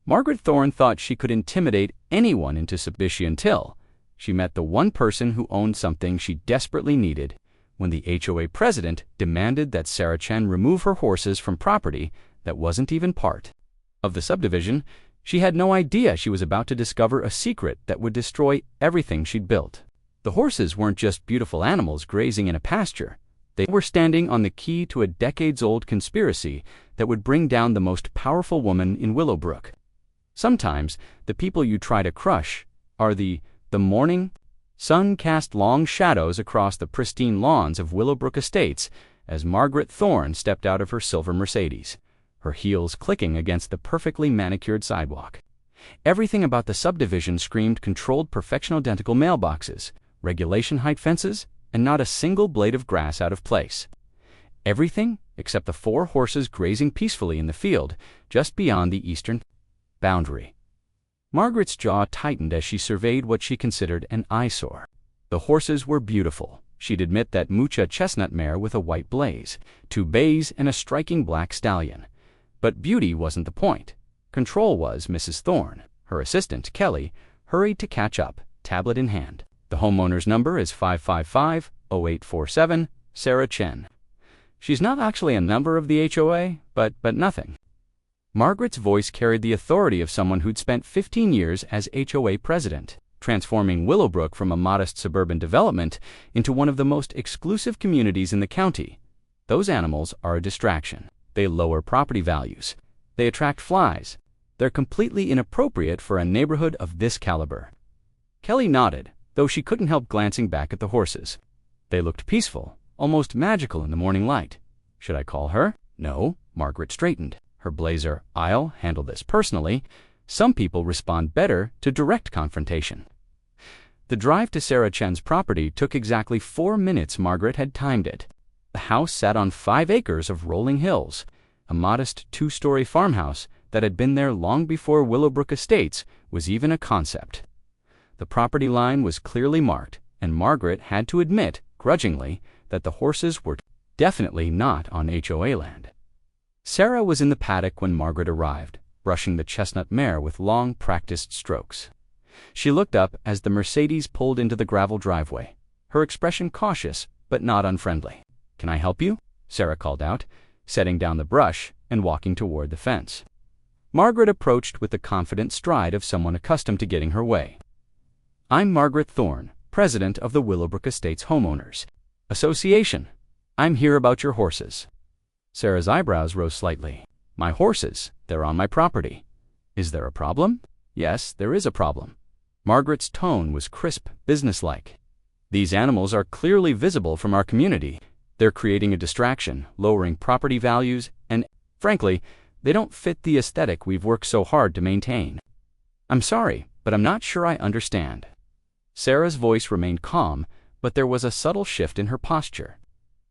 Margaret Thorne thought she could intimidate anyone into submission until she met the one person who owned something she desperately needed when the HOA president demanded that Sarah Chen remove her horses from property that wasn't even part of the subdivision. She had no idea she was about to discover a secret that would destroy everything she'd built. The horses weren't just beautiful animals grazing in a pasture. They were standing on the key to a decades-old conspiracy that would bring down the most powerful woman in Willowbrook. Sometimes the people you try to crush are the morning sun cast long shadows across the pristine lawns of Willowbrook Estates as Margaret Thorne stepped out of her silver Mercedes, her heels clicking against the perfectly manicured sidewalk. Everything about the subdivision screamed controlled perfection: identical mailboxes, regulation height fences, and not a single blade of grass out of place. Everything except the 4 horses grazing peacefully in the field just beyond the eastern boundary. Margaret's jaw tightened as she surveyed what she considered an eyesore. The horses were beautiful. She'd admit that Mucha chestnut mare with a white blaze, 2 bays, and a striking black stallion. But beauty wasn't the point. Control was. Mrs. Thorne, her assistant, Kelly, hurried to catch up, tablet in hand. The homeowner's number is 555-0847, Sarah Chen. She's not actually a member of the HOA, but nothing. Margaret's voice carried the authority of someone who'd spent 15 years as HOA president, transforming Willowbrook from a modest suburban development into one of the most exclusive communities in the county. Those animals are a distraction. They lower property values. They attract flies. They're completely inappropriate for a neighborhood of this caliber. Kelly nodded, though she couldn't help glancing back at the horses. They looked peaceful, almost magical in the morning light. Should I call her? No. Margaret straightened. Her blazer. I'll handle this personally. Some people respond better to direct confrontation. The drive to Sarah Chen's property took exactly 4 minutes. Margaret had timed it. The house sat on 5 acres of rolling hills, a modest 2-story farmhouse that had been there long before Willowbrook Estates was even a concept. The property line was clearly marked, and Margaret had to admit, grudgingly, that the horses were definitely not on HOA land. Sarah was in the paddock when Margaret arrived, brushing the chestnut mare with long, practiced strokes. She looked up as the Mercedes pulled into the gravel driveway, her expression cautious but not unfriendly. "Can I help you?" Sarah called out, setting down the brush and walking toward the fence. Margaret approached with the confident stride of someone accustomed to getting her way. "I'm Margaret Thorne, president of the Willowbrook Estates Homeowners Association. I'm here about your horses." Sarah's eyebrows rose slightly. "My horses, they're on my property. Is there a problem?" "Yes, there is a problem." Margaret's tone was crisp, businesslike. "These animals are clearly visible from our community. They're creating a distraction, lowering property values, and, frankly, they don't fit the aesthetic we've worked so hard to maintain." "I'm sorry, but I'm not sure I understand." Sarah's voice remained calm, but there was a subtle shift in her posture.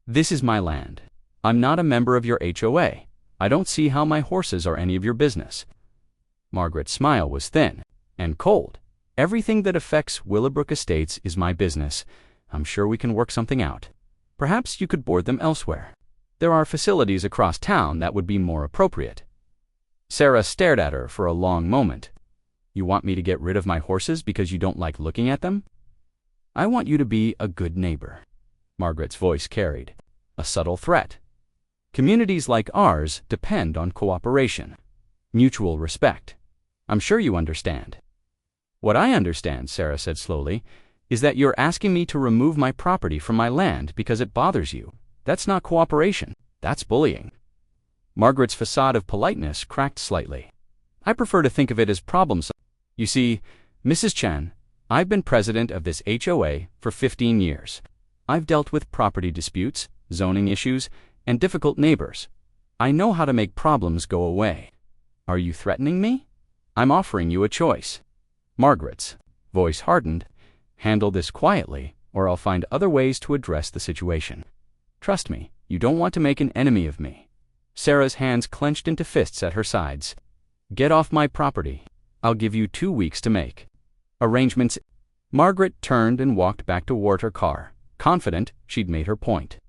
"This is my land. I'm not a member of your HOA. I don't see how my horses are any of your business." Margaret's smile was thin and cold. "Everything that affects Willowbrook Estates is my business. I'm sure we can work something out. Perhaps you could board them elsewhere. There are facilities across town that would be more appropriate." Sarah stared at her for a long moment. "You want me to get rid of my horses because you don't like looking at them?" "I want you to be a good neighbor." Margaret's voice carried a subtle threat. "Communities like ours depend on cooperation, mutual respect. I'm sure you understand." "What I understand," Sarah said slowly, "is that you're asking me to remove my property from my land because it bothers you. That's not cooperation. That's bullying." Margaret's facade of politeness cracked slightly. "I prefer to think of it as problem solving. You see, Mrs. Chen, I've been president of this HOA for 15 years. I've dealt with property disputes, zoning issues, and difficult neighbors. I know how to make problems go away. Are you threatening me? I'm offering you a choice." Margaret's voice hardened. "Handle this quietly, or I'll find other ways to address the situation. Trust me, you don't want to make an enemy of me." Sarah's hands clenched into fists at her sides. "Get off my property. I'll give you 2 weeks to make arrangements." Margaret turned and walked back toward her car, confident she'd made her point.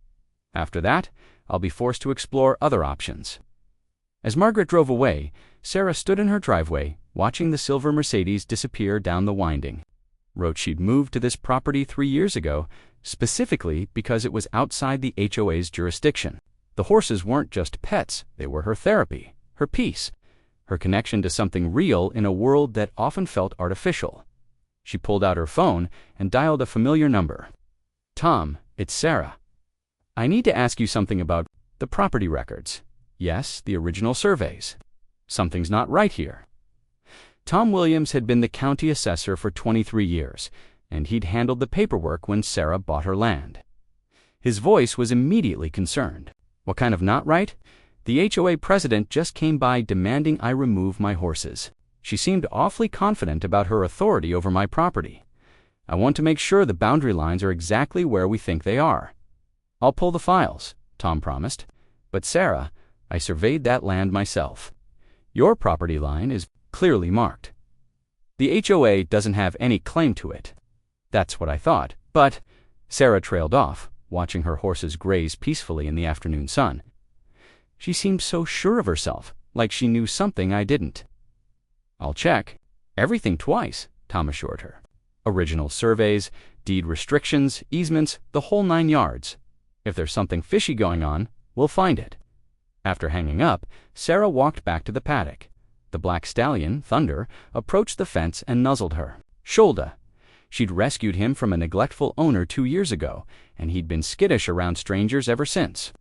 "After that, I'll be forced to explore other options." As Margaret drove away, Sarah stood in her driveway, watching the silver Mercedes disappear down the winding. Wrote she'd moved to this property 3 years ago, specifically because it was outside the HOA's jurisdiction. The horses weren't just pets, they were her therapy, her peace, her connection to something real in a world that often felt artificial. She pulled out her phone and dialed a familiar number. "Tom, it's Sarah. I need to ask you something about the property records. Yes, the original surveys. Something's not right here." Tom Williams had been the county assessor for 23 years, and he'd handled the paperwork when Sarah bought her land. His voice was immediately concerned. "What kind of not right?" "The HOA president just came by demanding I remove my horses. She seemed awfully confident about her authority over my property. I want to make sure the boundary lines are exactly where we think they are." "I'll pull the files," Tom promised. "But Sarah, I surveyed that land myself. Your property line is clearly marked. The HOA doesn't have any claim to it." "That's what I thought, but—" Sarah trailed off, watching her horses graze peacefully in the afternoon sun. She seemed so sure of herself, like she knew something I didn't. "I'll check everything twice," Tom assured her. "Original surveys, deed restrictions, easements, the whole 9 yards. If there's something fishy going on, we'll find it." After hanging up, Sarah walked back to the paddock. The black stallion, Thunder, approached the fence and nuzzled her. "Shoulda." She'd rescued him from a neglectful owner 2 years ago, and he'd been skittish around strangers ever since.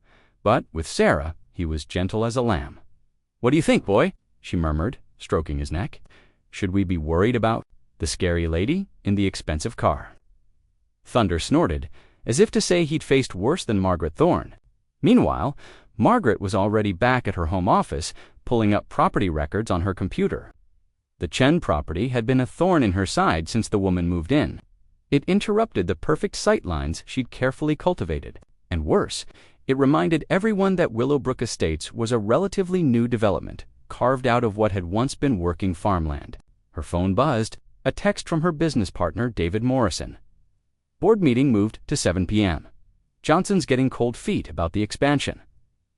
But with Sarah, he was gentle as a lamb. "What do you think, boy?" she murmured, stroking his neck. "Should we be worried about the scary lady in the expensive car?" Thunder snorted, as if to say he'd faced worse than Margaret Thorne. Meanwhile, Margaret was already back at her home office, pulling up property records on her computer. The Chen property had been a thorn in her side since the woman moved in. It interrupted the perfect sight lines she'd carefully cultivated. And worse, it reminded everyone that Willowbrook Estates was a relatively new development, carved out of what had once been working farmland. Her phone buzzed, a text from her business partner, David Morrison. Board meeting moved to 7 p.m. "Johnson's getting cold feet about the expansion."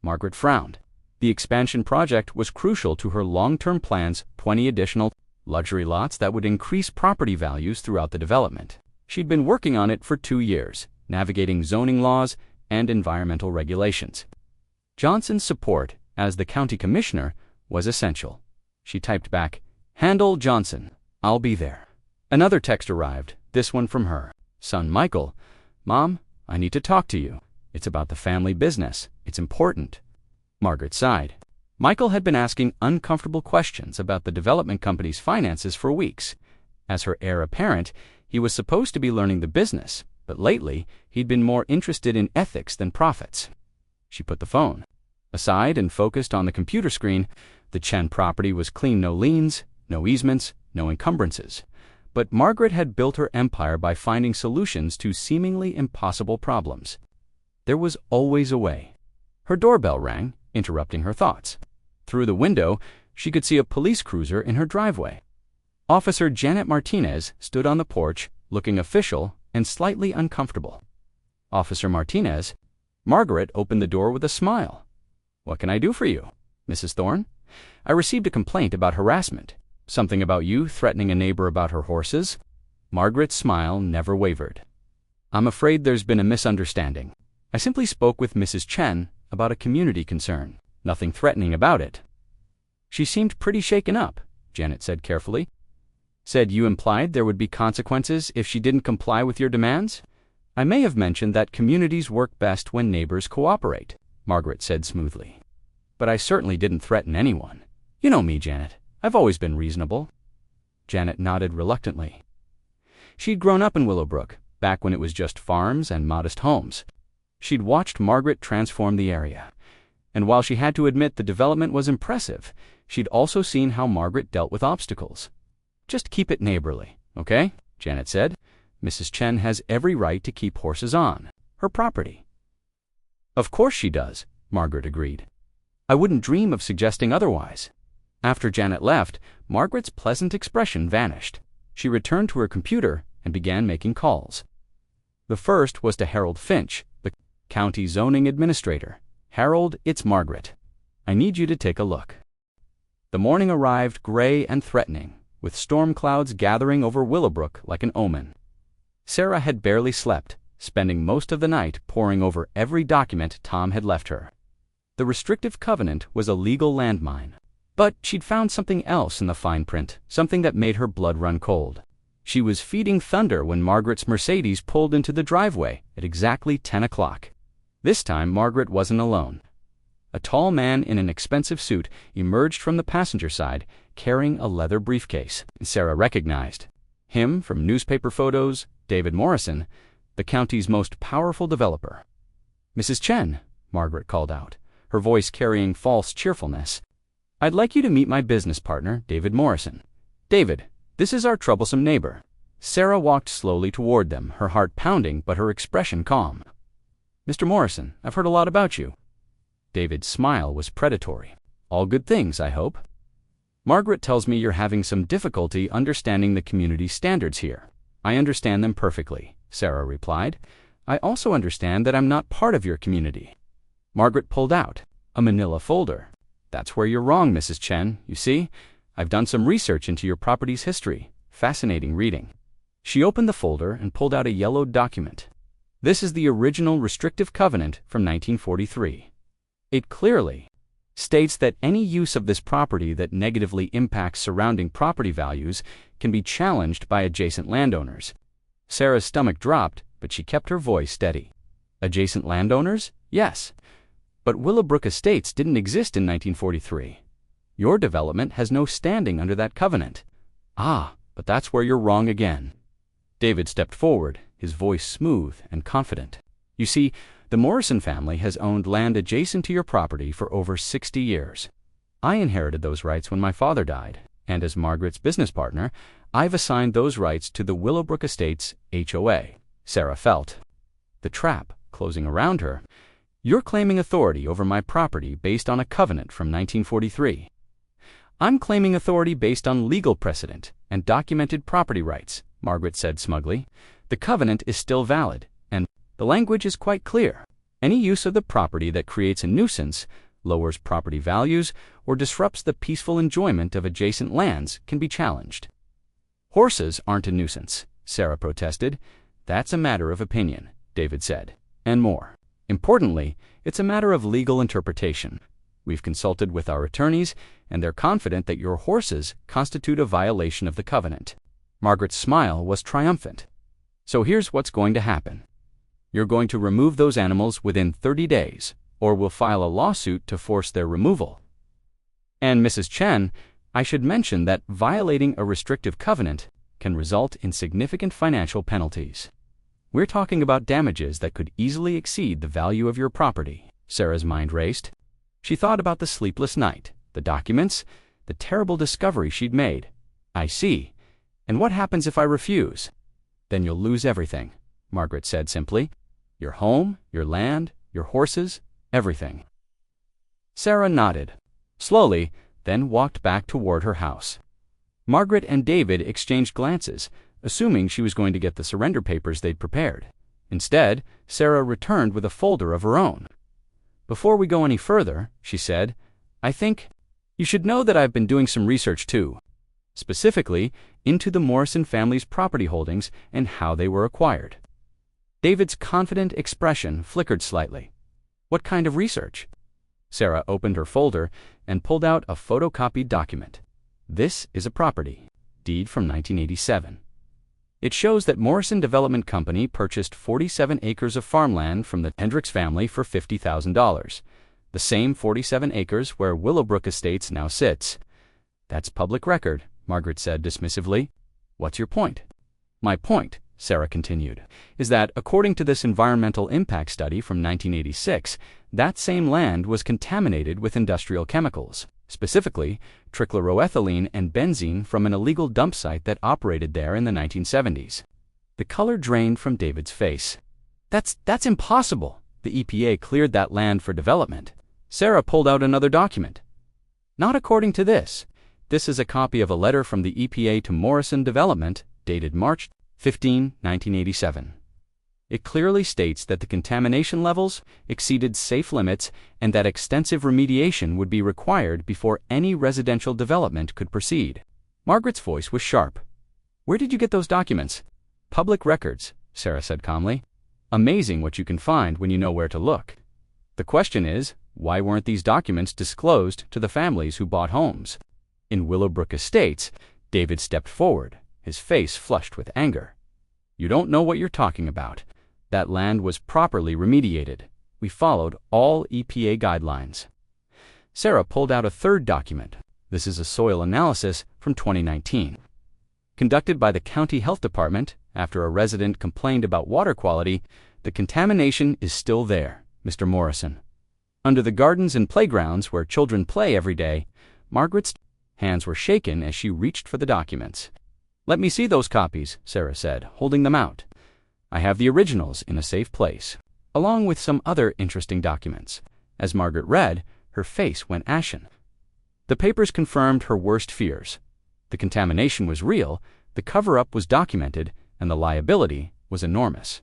Margaret frowned. The expansion project was crucial to her long-term plans, 20 additional luxury lots that would increase property values throughout the development. She'd been working on it for 2 years, navigating zoning laws and environmental regulations. Johnson's support, as the county commissioner, was essential. She typed back, "Handle Johnson. I'll be there." Another text arrived, this one from her son Michael. "Mom, I need to talk to you. It's about the family business. It's important." Margaret sighed. Michael had been asking uncomfortable questions about the development company's finances for weeks. As her heir apparent, he was supposed to be learning the business, but lately he'd been more interested in ethics than profits. She put the phone aside and focused on the computer screen. The Chen property was clean, no liens, no easements, no encumbrances. But Margaret had built her empire by finding solutions to seemingly impossible problems. There was always a way. Her doorbell rang, interrupting her thoughts. Through the window, she could see a police cruiser in her driveway. Officer Janet Martinez stood on the porch, looking official and slightly uncomfortable. "Officer Martinez?" Margaret opened the door with a smile. "What can I do for you, Mrs. Thorne? I received a complaint about harassment. Something about you threatening a neighbor about her horses." Margaret's smile never wavered. "I'm afraid there's been a misunderstanding. I simply spoke with Mrs. Chen about a community concern. Nothing threatening about it." "She seemed pretty shaken up," Janet said carefully. "Said you implied there would be consequences if she didn't comply with your demands?" "I may have mentioned that communities work best when neighbors cooperate," Margaret said smoothly. "But I certainly didn't threaten anyone. You know me, Janet. I've always been reasonable." Janet nodded reluctantly. She'd grown up in Willowbrook, back when it was just farms and modest homes. She'd watched Margaret transform the area. And while she had to admit the development was impressive, she'd also seen how Margaret dealt with obstacles. "Just keep it neighborly, okay?" Janet said. "Mrs. Chen has every right to keep horses on her property." "Of course she does," Margaret agreed. "I wouldn't dream of suggesting otherwise." After Janet left, Margaret's pleasant expression vanished. She returned to her computer and began making calls. The first was to Harold Finch, the county zoning administrator. "Harold, it's Margaret." I need you to take a look." The morning arrived gray and threatening, with storm clouds gathering over Willowbrook like an omen. Sarah had barely slept, spending most of the night poring over every document Tom had left her. The restrictive covenant was a legal landmine, but she'd found something else in the fine print, something that made her blood run cold. She was feeding thunder when Margaret's Mercedes pulled into the driveway at exactly 10 o'clock. This time, Margaret wasn't alone. A tall man in an expensive suit emerged from the passenger side, carrying a leather briefcase. Sarah recognized him from newspaper photos, David Morrison, the county's most powerful developer. "Mrs. Chen," Margaret called out, her voice carrying false cheerfulness, "I'd like you to meet my business partner, David Morrison. David, this is our troublesome neighbor." Sarah walked slowly toward them, her heart pounding but her expression calm. "Mr. Morrison, I've heard a lot about you." David's smile was predatory. "All good things, I hope." "Margaret tells me you're having some difficulty understanding the community standards here." "I understand them perfectly," Sarah replied. "I also understand that I'm not part of your community." Margaret pulled out a manila folder. "That's where you're wrong, Mrs. Chen. You see, I've done some research into your property's history. Fascinating reading." She opened the folder and pulled out a yellowed document. "This is the original restrictive covenant from 1943. It clearly states that any use of this property that negatively impacts surrounding property values can be challenged by adjacent landowners." Sarah's stomach dropped, but she kept her voice steady. "Adjacent landowners? Yes. But Willowbrook Estates didn't exist in 1943. Your development has no standing under that covenant." "Ah, but that's where you're wrong again." David stepped forward, his voice smooth and confident. "You see, the Morrison family has owned land adjacent to your property for over 60 years. I inherited those rights when my father died, and as Margaret's business partner, I've assigned those rights to the Willowbrook Estates HOA. Sarah felt the trap closing around her. "You're claiming authority over my property based on a covenant from 1943. I'm claiming authority based on legal precedent and documented property rights," Margaret said smugly. "The covenant is still valid, and the language is quite clear. Any use of the property that creates a nuisance, lowers property values, or disrupts the peaceful enjoyment of adjacent lands can be challenged." "Horses aren't a nuisance," Sarah protested. "That's a matter of opinion," David said, "and more. Importantly, it's a matter of legal interpretation. We've consulted with our attorneys, and they're confident that your horses constitute a violation of the covenant." Margaret's smile was triumphant. "So here's what's going to happen. You're going to remove those animals within 30 days, or we'll file a lawsuit to force their removal. And Mrs. Chen, I should mention that violating a restrictive covenant can result in significant financial penalties. We're talking about damages that could easily exceed the value of your property." Sarah's mind raced. She thought about the sleepless night, the documents, the terrible discovery she'd made. "I see. And what happens if I refuse?" "Then you'll lose everything," Margaret said simply. "Your home, your land, your horses, everything." Sarah nodded, slowly, then walked back toward her house. Margaret and David exchanged glances, assuming she was going to get the surrender papers they'd prepared. Instead, Sarah returned with a folder of her own. "Before we go any further," she said, "I think you should know that I've been doing some research too, specifically into the Morrison family's property holdings and how they were acquired." David's confident expression flickered slightly. "What kind of research?" Sarah opened her folder and pulled out a photocopied document. "This is a property deed from 1987. It shows that Morrison Development Company purchased 47 acres of farmland from the Hendricks family for $50,000, the same 47 acres where Willowbrook Estates now sits." "That's public record," Margaret said dismissively. "What's your point?" "My point," Sarah continued, "is that according to this environmental impact study from 1986, that same land was contaminated with industrial chemicals, specifically trichloroethylene and benzene from an illegal dump site that operated there in the 1970s. The color drained from David's face. That's impossible. The EPA cleared that land for development." Sarah pulled out another document. "Not according to this. This is a copy of a letter from the EPA to Morrison Development, dated March 15, 1987. It clearly states that the contamination levels exceeded safe limits and that extensive remediation would be required before any residential development could proceed. Margaret's voice was sharp. "Where did you get those documents?" "Public records," Sarah said calmly. "Amazing what you can find when you know where to look. The question is, why weren't these documents disclosed to the families who bought homes?" In Willowbrook Estates, David stepped forward, his face flushed with anger. "You don't know what you're talking about. That land was properly remediated. We followed all EPA guidelines." Sarah pulled out a third document. This is a soil analysis from 2019. Conducted by the county health department after a resident complained about water quality. "The contamination is still there, Mr. Morrison. Under the gardens and playgrounds where children play every day." Margaret's hands were shaken as she reached for the documents. "Let me see those copies," Sarah said, holding them out. "I have the originals in a safe place, along with some other interesting documents." As Margaret read, her face went ashen. The papers confirmed her worst fears. The contamination was real, the cover-up was documented, and the liability was enormous.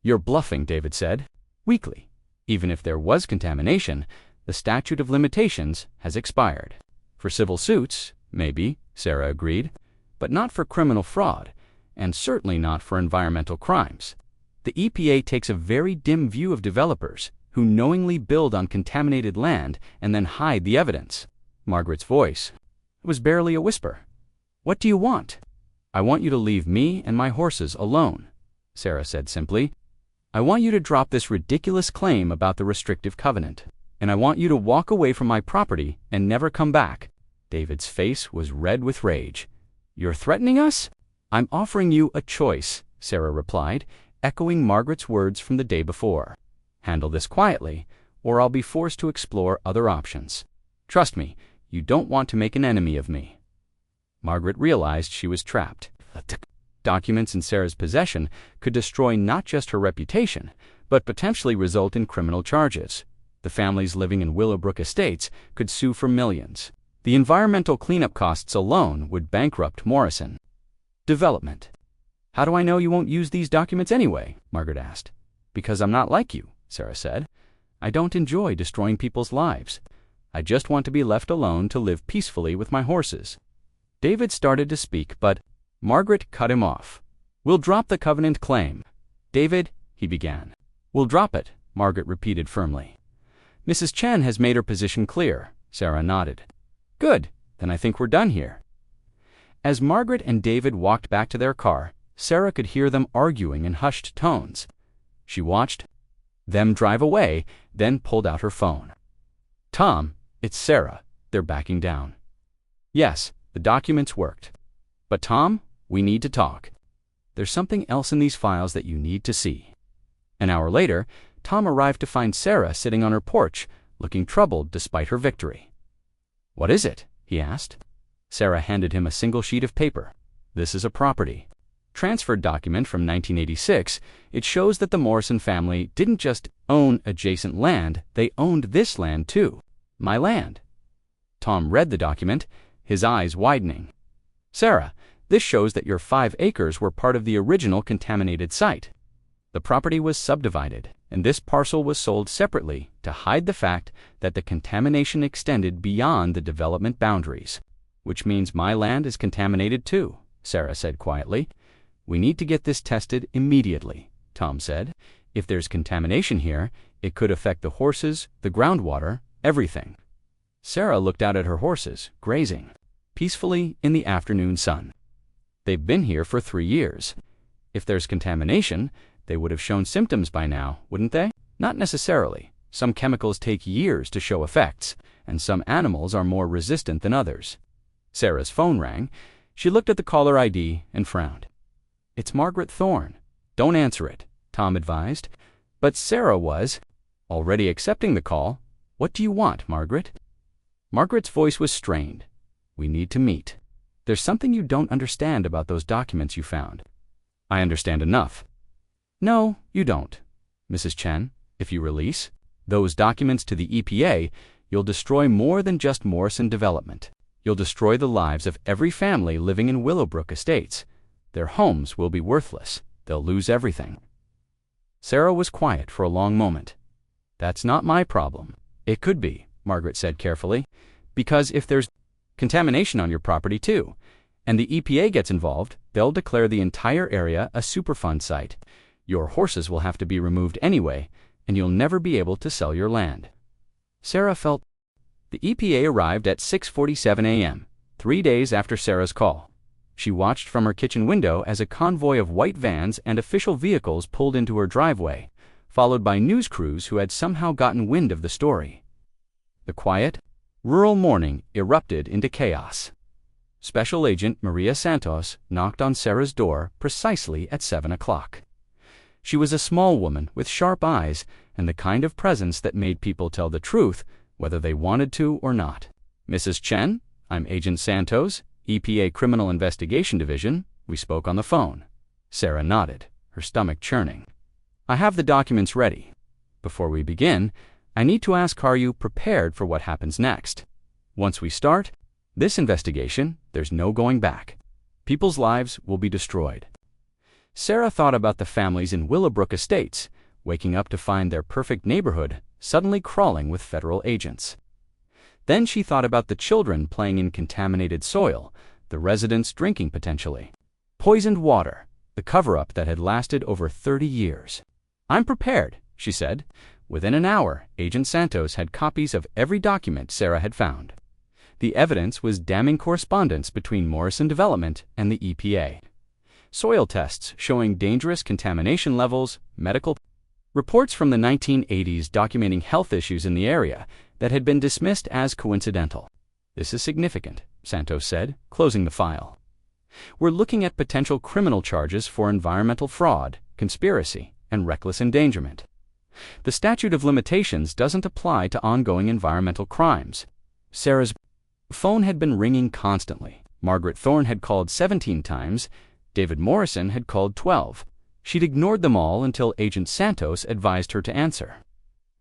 "You're bluffing," David said, weakly. "Even if there was contamination, the statute of limitations has expired." "For civil suits, maybe," Sarah agreed, "but not for criminal fraud, and certainly not for environmental crimes. The EPA takes a very dim view of developers who knowingly build on contaminated land and then hide the evidence." Margaret's voice was barely a whisper. "What do you want?" "I want you to leave me and my horses alone," Sarah said simply. "I want you to drop this ridiculous claim about the restrictive covenant, and I want you to walk away from my property and never come back." David's face was red with rage. "You're threatening us?" "I'm offering you a choice," Sarah replied, echoing Margaret's words from the day before. "Handle this quietly, or I'll be forced to explore other options. Trust me, you don't want to make an enemy of me." Margaret realized she was trapped. The documents in Sarah's possession could destroy not just her reputation, but potentially result in criminal charges. The families living in Willowbrook Estates could sue for millions. The environmental cleanup costs alone would bankrupt Morrison. Development. "How do I know you won't use these documents anyway?" Margaret asked. "Because I'm not like you," Sarah said. "I don't enjoy destroying people's lives. I just want to be left alone to live peacefully with my horses." David started to speak, but Margaret cut him off. "We'll drop the covenant claim." "David," he began. "We'll drop it," Margaret repeated firmly. "Mrs. Chen has made her position clear," Sarah nodded. "Good, then I think we're done here." As Margaret and David walked back to their car, Sarah could hear them arguing in hushed tones. She watched them drive away, then pulled out her phone. "Tom, it's Sarah. They're backing down." "Yes, the documents worked. But Tom, we need to talk. There's something else in these files that you need to see." An hour later, Tom arrived to find Sarah sitting on her porch, looking troubled despite her victory. "What is it?" he asked. Sarah handed him a single sheet of paper. "This is a property transfer document from 1986. It shows that the Morrison family didn't just own adjacent land, they owned this land too. My land." Tom read the document, his eyes widening. "Sarah, this shows that your 5 acres were part of the original contaminated site. The property was subdivided, and this parcel was sold separately to hide the fact that the contamination extended beyond the development boundaries." "Which means my land is contaminated too," Sarah said quietly. "We need to get this tested immediately," Tom said. "If there's contamination here, it could affect the horses, the groundwater, everything." Sarah looked out at her horses, grazing peacefully in the afternoon sun. "They've been here for 3 years. If there's contamination, they would have shown symptoms by now, wouldn't they?" "Not necessarily. Some chemicals take years to show effects, and some animals are more resistant than others." Sarah's phone rang. She looked at the caller ID and frowned. "It's Margaret Thorne." "Don't answer it," Tom advised. But Sarah was already accepting the call. "What do you want, Margaret?" Margaret's voice was strained. "We need to meet. There's something you don't understand about those documents you found." "I understand enough." "No, you don't. Mrs. Chen, if you release those documents to the EPA, you'll destroy more than just Morrison Development. You'll destroy the lives of every family living in Willowbrook Estates. Their homes will be worthless. They'll lose everything." Sarah was quiet for a long moment. "That's not my problem." "It could be," Margaret said carefully, "because if there's contamination on your property too, and the EPA gets involved, they'll declare the entire area a Superfund site. Your horses will have to be removed anyway, and you'll never be able to sell your land." Sarah felt. The EPA arrived at 6:47 a.m., 3 days after Sarah's call. She watched from her kitchen window as a convoy of white vans and official vehicles pulled into her driveway, followed by news crews who had somehow gotten wind of the story. The quiet, rural morning erupted into chaos. Special Agent Maria Santos knocked on Sarah's door precisely at 7 o'clock. She was a small woman with sharp eyes and the kind of presence that made people tell the truth, whether they wanted to or not. "Mrs. Chen, I'm Agent Santos, EPA Criminal Investigation Division. We spoke on the phone." Sarah nodded, her stomach churning. "I have the documents ready. Before we begin, I need to ask, are you prepared for what happens next? Once we start this investigation, there's no going back. People's lives will be destroyed." Sarah thought about the families in Willowbrook Estates, waking up to find their perfect neighborhood suddenly crawling with federal agents. Then she thought about the children playing in contaminated soil, the residents drinking potentially poisoned water, the cover-up that had lasted over 30 years. "I'm prepared," she said. Within an hour, Agent Santos had copies of every document Sarah had found. The evidence was damning correspondence between Morrison Development and the EPA. Soil tests showing dangerous contamination levels, medical reports from the 1980s documenting health issues in the area that had been dismissed as coincidental. "This is significant," Santos said, closing the file. "We're looking at potential criminal charges for environmental fraud, conspiracy, and reckless endangerment. The statute of limitations doesn't apply to ongoing environmental crimes." Sarah's phone had been ringing constantly. Margaret Thorne had called 17 times. David Morrison had called 12. She'd ignored them all until Agent Santos advised her to answer.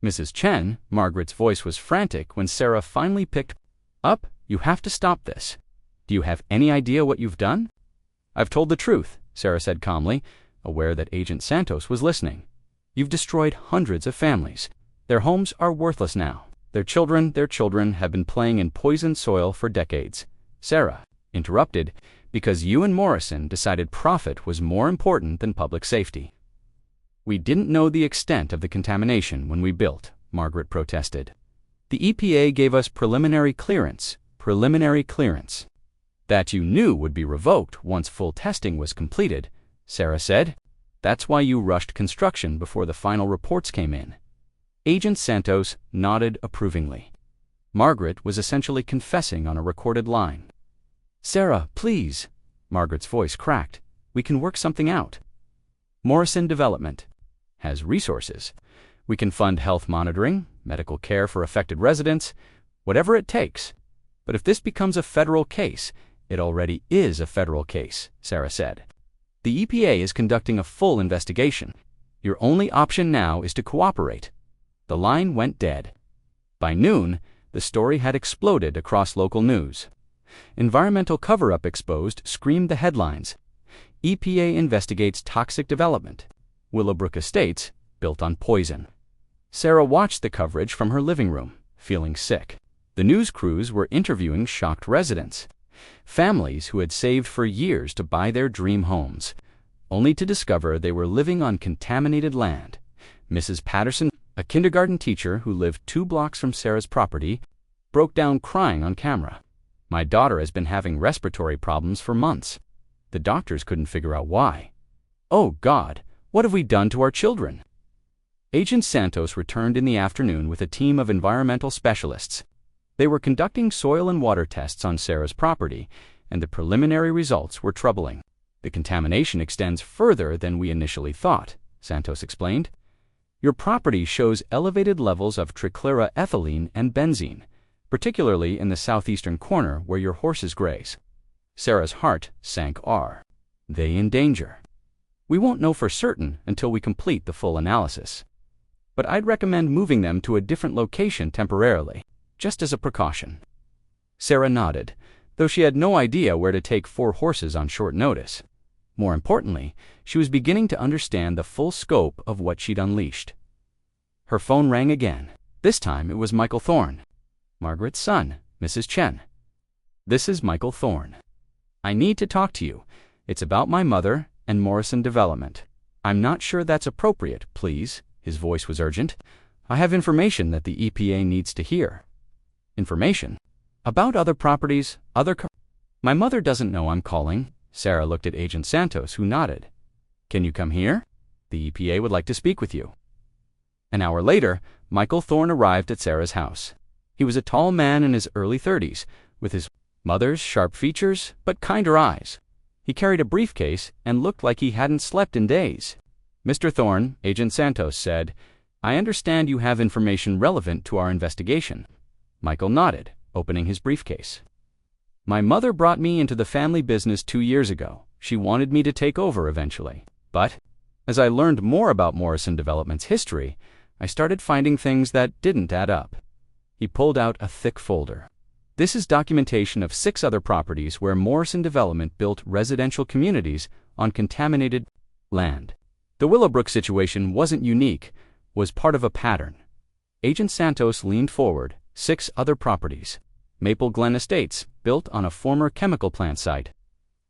"Mrs. Chen," Margaret's voice was frantic when Sarah finally picked up. "You have to stop this. Do you have any idea what you've done?" "I've told the truth," Sarah said calmly, aware that Agent Santos was listening. "You've destroyed hundreds of families. Their homes are worthless now. Their children have been playing in poisoned soil for decades." Sarah interrupted, "because you and Morrison decided profit was more important than public safety." "We didn't know the extent of the contamination when we built," Margaret protested. "The EPA gave us preliminary clearance, that you knew would be revoked once full testing was completed," Sarah said. "That's why you rushed construction before the final reports came in." Agent Santos nodded approvingly. Margaret was essentially confessing on a recorded line. "Sarah, please," Margaret's voice cracked. "We can work something out. Morrison Development has resources. We can fund health monitoring, medical care for affected residents, whatever it takes. But if this becomes a federal case, it already is a federal case," Sarah said. "The EPA is conducting a full investigation. Your only option now is to cooperate." The line went dead. By noon, the story had exploded across local news. "Environmental cover-up exposed" screamed the headlines. "EPA investigates toxic development. Willowbrook Estates built on poison." Sarah watched the coverage from her living room, feeling sick. The news crews were interviewing shocked residents, families who had saved for years to buy their dream homes, only to discover they were living on contaminated land. Mrs. Patterson, a kindergarten teacher who lived 2 blocks from Sarah's property, broke down crying on camera. "My daughter has been having respiratory problems for months. The doctors couldn't figure out why. Oh God, what have we done to our children?" Agent Santos returned in the afternoon with a team of environmental specialists. They were conducting soil and water tests on Sarah's property, and the preliminary results were troubling. "The contamination extends further than we initially thought," Santos explained. "Your property shows elevated levels of trichloroethylene and benzene, particularly in the southeastern corner where your horses graze." Sarah's heart sank. "Are they in danger?" "We won't know for certain until we complete the full analysis. But I'd recommend moving them to a different location temporarily, just as a precaution." Sarah nodded, though she had no idea where to take 4 horses on short notice. More importantly, she was beginning to understand the full scope of what she'd unleashed. Her phone rang again. This time it was Michael Thorne. "Margaret's son, Mrs. Chen." "This is Michael Thorne. I need to talk to you. It's about my mother and Morrison Development." "I'm not sure that's appropriate, please." His voice was urgent. "I have information that the EPA needs to hear." "Information? About other properties, My mother doesn't know I'm calling." Sarah looked at Agent Santos, who nodded. "Can you come here? The EPA would like to speak with you." An hour later, Michael Thorne arrived at Sarah's house. He was a tall man in his early 30s, with his mother's sharp features but kinder eyes. He carried a briefcase and looked like he hadn't slept in days. "Mr. Thorne," Agent Santos said, "I understand you have information relevant to our investigation." Michael nodded, opening his briefcase. "My mother brought me into the family business 2 years ago. She wanted me to take over eventually. But as I learned more about Morrison Development's history, I started finding things that didn't add up." He pulled out a thick folder. "This is documentation of 6 other properties where Morrison Development built residential communities on contaminated land. The Willowbrook situation wasn't unique, was part of a pattern." Agent Santos leaned forward. 6 other properties. Maple Glen Estates, built on a former chemical plant site.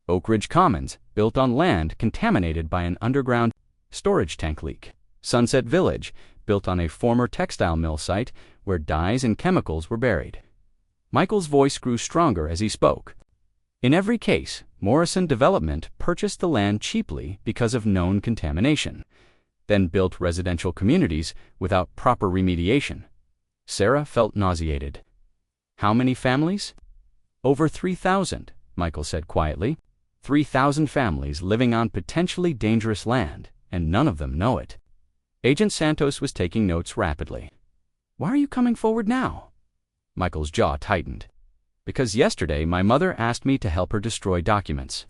Oak Ridge Commons, built on land contaminated by an underground storage tank leak. Sunset Village, built on a former textile mill site where dyes and chemicals were buried. Michael's voice grew stronger as he spoke. "In every case, Morrison Development purchased the land cheaply because of known contamination, then built residential communities without proper remediation." Sarah felt nauseated. "How many families?" "Over 3,000, Michael said quietly. 3,000 families living on potentially dangerous land, and none of them know it." Agent Santos was taking notes rapidly. "Why are you coming forward now?" Michael's jaw tightened. "Because yesterday my mother asked me to help her destroy documents.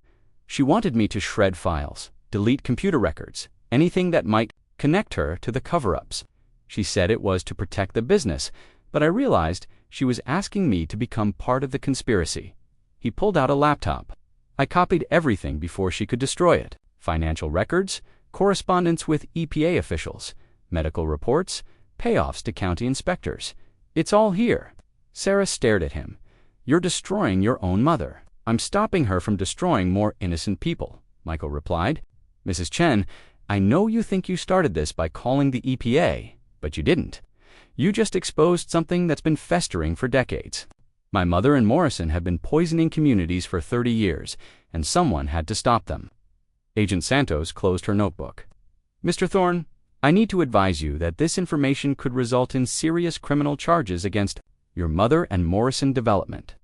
She wanted me to shred files, delete computer records, anything that might connect her to the cover-ups. She said it was to protect the business, but I realized she was asking me to become part of the conspiracy." He pulled out a laptop. "I copied everything before she could destroy it. Financial records, correspondence with EPA officials, medical reports, payoffs to county inspectors. It's all here." Sarah stared at him. "You're destroying your own mother." "I'm stopping her from destroying more innocent people," Michael replied. "Mrs. Chen, I know you think you started this by calling the EPA, but you didn't. You just exposed something that's been festering for decades. My mother and Morrison have been poisoning communities for 30 years, and someone had to stop them." Agent Santos closed her notebook. "Mr. Thorne, I need to advise you that this information could result in serious criminal charges against your mother and Morrison Development.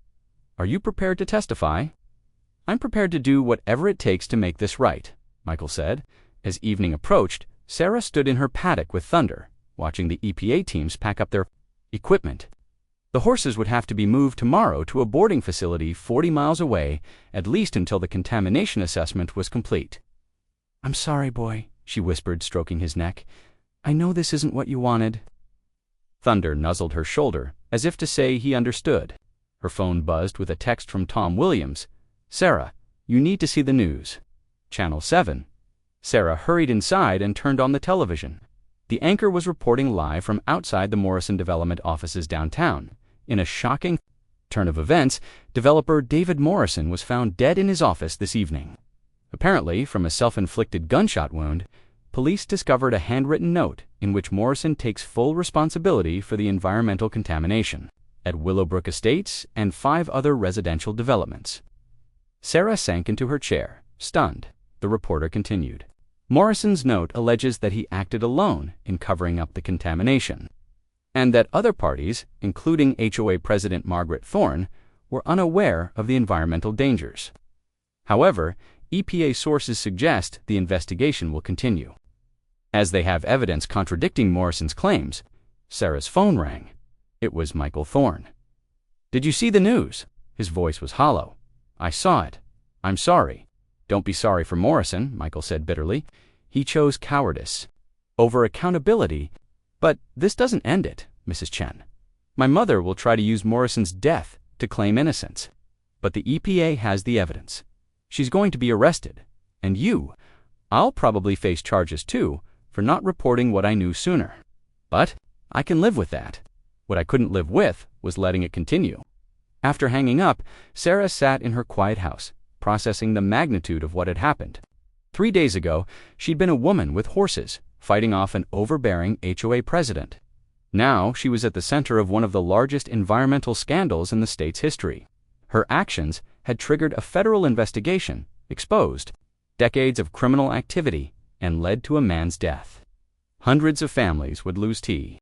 Are you prepared to testify?" "I'm prepared to do whatever it takes to make this right," Michael said. As evening approached, Sarah stood in her paddock with Thunder, watching the EPA teams pack up their equipment. The horses would have to be moved tomorrow to a boarding facility 40 miles away, at least until the contamination assessment was complete. "I'm sorry, boy," she whispered, stroking his neck. "I know this isn't what you wanted." Thunder nuzzled her shoulder, as if to say he understood. Her phone buzzed with a text from Tom Williams. "Sarah, you need to see the news." Channel 7. Sarah hurried inside and turned on the television. The anchor was reporting live from outside the Morrison Development offices downtown. In a shocking turn of events, developer David Morrison was found dead in his office this evening. Apparently, from a self-inflicted gunshot wound, police discovered a handwritten note in which Morrison takes full responsibility for the environmental contamination at Willowbrook Estates and 5 other residential developments. Sarah sank into her chair, stunned. The reporter continued. Morrison's note alleges that he acted alone in covering up the contamination, and that other parties, including HOA President Margaret Thorne, were unaware of the environmental dangers. However, EPA sources suggest the investigation will continue. As they have evidence contradicting Morrison's claims, Sarah's phone rang. It was Michael Thorne. "Did you see the news?" His voice was hollow. "I saw it. I'm sorry." "Don't be sorry for Morrison," Michael said bitterly. "He chose cowardice over accountability. But this doesn't end it, Mrs. Chen. My mother will try to use Morrison's death to claim innocence. But the EPA has the evidence. She's going to be arrested, And you, I'll probably face charges too for not reporting what I knew sooner. But I can live with that. What I couldn't live with was letting it continue. After hanging up, Sarah sat in her quiet house, processing the magnitude of what had happened. 3 days ago, she'd been a woman with horses, fighting off an overbearing HOA president. Now she was at the center of one of the largest environmental scandals in the state's history. Her actions had triggered a federal investigation, exposed decades of criminal activity, and led to a man's death. Hundreds of families would lose tea.